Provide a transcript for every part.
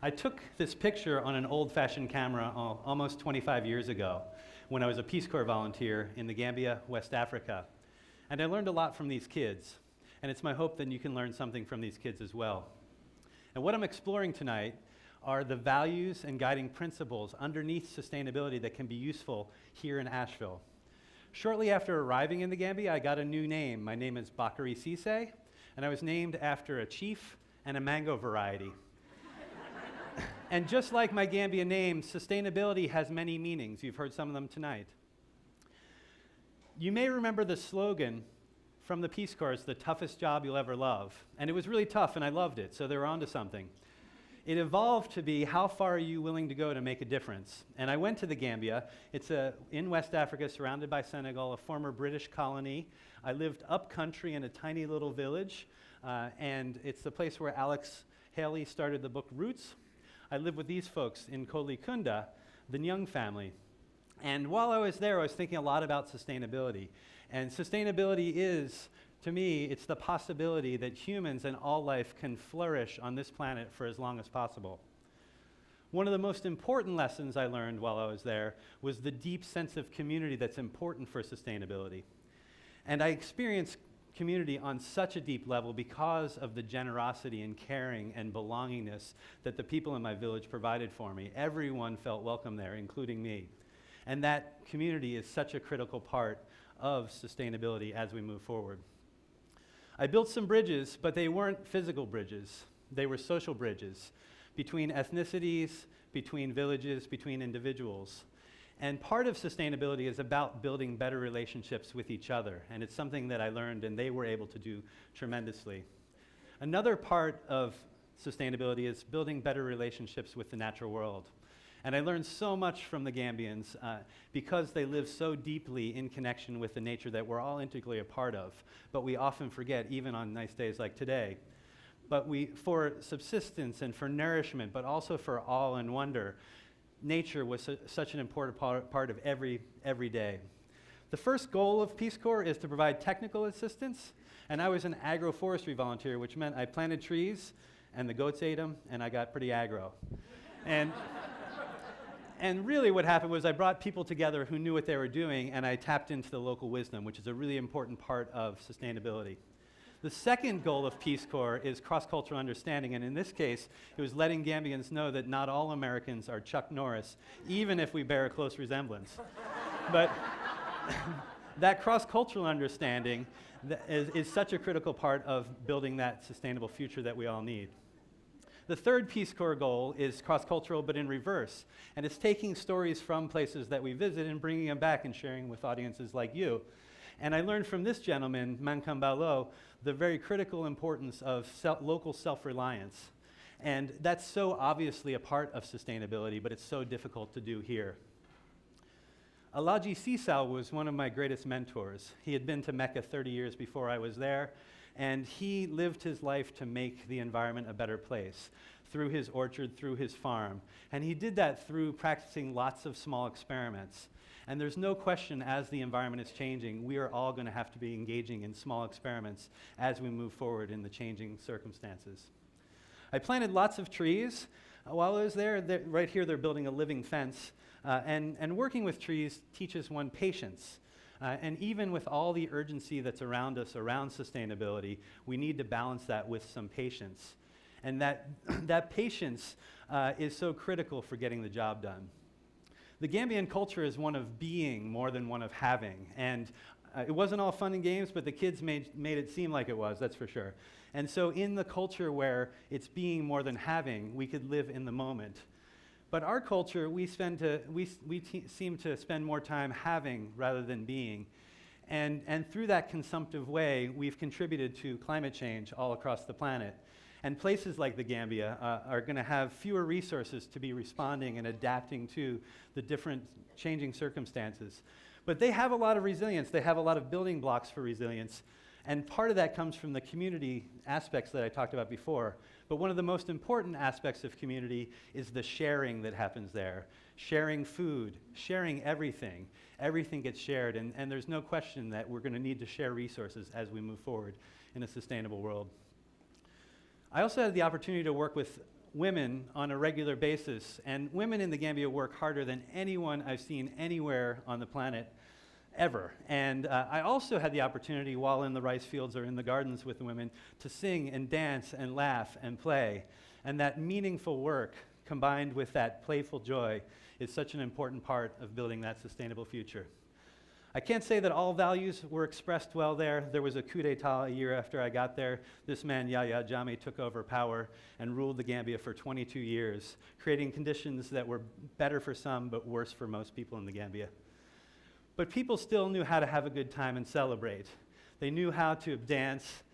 I took this picture on an old-fashioned camera almost 25 years ago when I was a Peace Corps volunteer in the Gambia, West Africa. And I learned a lot from these kids. And it's my hope that you can learn something from these kids as well. And what I'm exploring tonight are the values and guiding principles underneath sustainability that can be useful here in Asheville. Shortly after arriving in the Gambia, I got a new name. My name is Bakari Cisse, and I was named after a chief and a mango variety. And just like my Gambia name, sustainability has many meanings. You've heard some of them tonight. You may remember the slogan from the Peace Corps, "The toughest job you'll ever love." And it was really tough, and I loved it, so they were onto something. It evolved to be, how far are you willing to go to make a difference? And I went to the Gambia. It's in West Africa, surrounded by Senegal, a former British colony. I lived up country in a tiny little village, and it's the place where Alex Haley started the book Roots. I lived with these folks in Kolikunda, the Nyung family. And while I was there, I was thinking a lot about sustainability. And sustainability is, to me, it's the possibility that humans and all life can flourish on this planet for as long as possible. One of the most important lessons I learned while I was there was the deep sense of community that's important for sustainability. And I experienced community on such a deep level because of the generosity and caring and belongingness that the people in my village provided for me. Everyone felt welcome there, including me. And that community is such a critical part of sustainability as we move forward. I built some bridges, but they weren't physical bridges. They were social bridges between ethnicities, between villages, between individuals. And part of sustainability is about building better relationships with each other. And it's something that I learned and they were able to do tremendously. Another part of sustainability is building better relationships with the natural world. And I learned so much from the Gambians because they live so deeply in connection with the nature that we're all integrally a part of. But we often forget, even on nice days like today. But for subsistence and for nourishment, but also for awe and wonder, nature was such an important part of every day. The first goal of Peace Corps is to provide technical assistance. And I was an agroforestry volunteer, which meant I planted trees, and the goats ate them, and I got pretty aggro. And really what happened was I brought people together who knew what they were doing, and I tapped into the local wisdom, which is a really important part of sustainability. The second goal of Peace Corps is cross-cultural understanding, and in this case, it was letting Gambians know that not all Americans are Chuck Norris, even if we bear a close resemblance. But that cross-cultural understanding is such a critical part of building that sustainable future that we all need. The third Peace Corps goal is cross-cultural, but in reverse. And it's taking stories from places that we visit and bringing them back and sharing with audiences like you. And I learned from this gentleman, Mankambalo, the very critical importance of local self-reliance. And that's so obviously a part of sustainability, but it's so difficult to do here. Alaji Sisal was one of my greatest mentors. He had been to Mecca 30 years before I was there. And he lived his life to make the environment a better place through his orchard, through his farm. And he did that through practicing lots of small experiments. And there's no question, as the environment is changing, we are all going to have to be engaging in small experiments as we move forward in the changing circumstances. I planted lots of trees. While I was there, right here they're building a living fence. And working with trees teaches one patience. And even with all the urgency that's around us, around sustainability, we need to balance that with some patience. And that patience is so critical for getting the job done. The Gambian culture is one of being more than one of having. And it wasn't all fun and games, but the kids made it seem like it was, that's for sure. And so in the culture where it's being more than having, we could live in the moment. But our culture, we seem to spend more time having rather than being. And through that consumptive way, we've contributed to climate change all across the planet. And places like the Gambia are going to have fewer resources to be responding and adapting to the different changing circumstances. But they have a lot of resilience. They have a lot of building blocks for resilience. And part of that comes from the community aspects that I talked about before. But one of the most important aspects of community is the sharing that happens there. Sharing food, sharing everything. Everything gets shared, and there's no question that we're going to need to share resources as we move forward in a sustainable world. I also had the opportunity to work with women on a regular basis, and women in the Gambia work harder than anyone I've seen anywhere on the planet ever. And I also had the opportunity while in the rice fields or in the gardens with the women to sing and dance and laugh and play. And that meaningful work combined with that playful joy is such an important part of building that sustainable future. I can't say that all values were expressed well there. There was a coup d'etat a year after I got there. This man, Yahya Jammeh, took over power and ruled the Gambia for 22 years, creating conditions that were better for some but worse for most people in the Gambia. But people still knew how to have a good time and celebrate. They knew how to dance,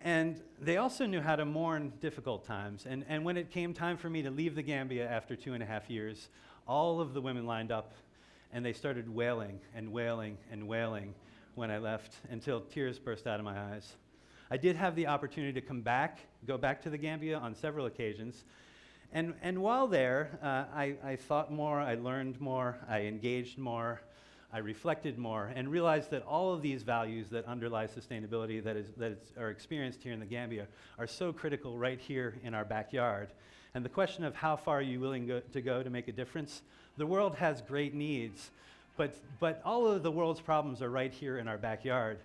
and they also knew how to mourn difficult times. And when it came time for me to leave the Gambia after 2.5 years, all of the women lined up and they started wailing and wailing and wailing when I left until tears burst out of my eyes. I did have the opportunity to go back to the Gambia on several occasions. And while there, I thought more, I learned more, I engaged more, I reflected more, and realized that all of these values that underlie sustainability that are experienced here in the Gambia are so critical right here in our backyard. And the question of how far are you willing to go to make a difference? The world has great needs, but all of the world's problems are right here in our backyard.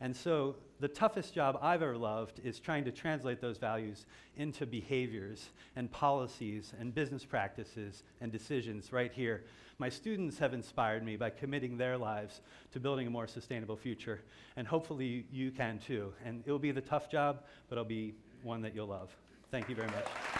And so the toughest job I've ever loved is trying to translate those values into behaviors and policies and business practices and decisions right here. My students have inspired me by committing their lives to building a more sustainable future, and hopefully you can too. And it'll be the tough job, but it'll be one that you'll love. Thank you very much.